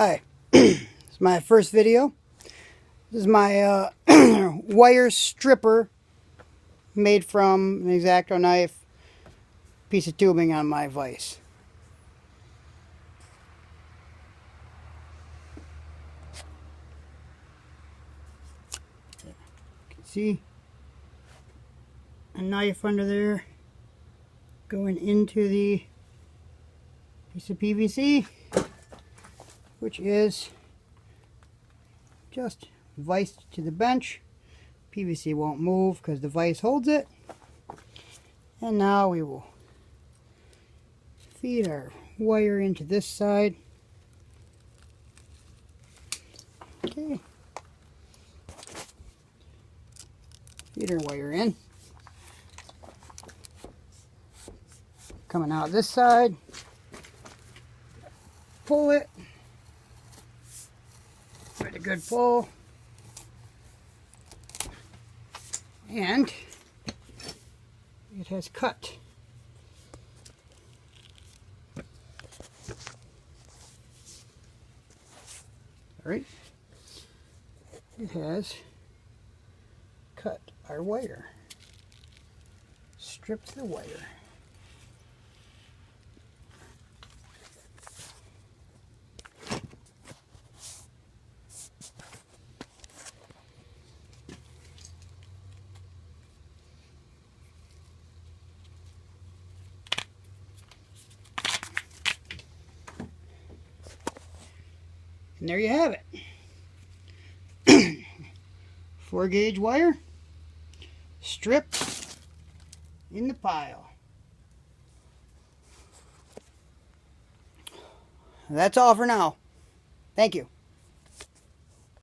Hi, it's my first video. This is my wire stripper made from an X-Acto knife, piece of tubing on my vise. You can see a knife under there going into the piece of PVC, which is just viced to the bench. PVC won't move because the vise holds it. And now we will feed our wire into this side. Okay. Feed our wire in. Coming out this side. Pull it. With a good pull. And it has cut. Alright. It has cut our wire. Stripped the wire. And there you have it. 4-gauge wire stripped in the pile. That's all for now. Thank you.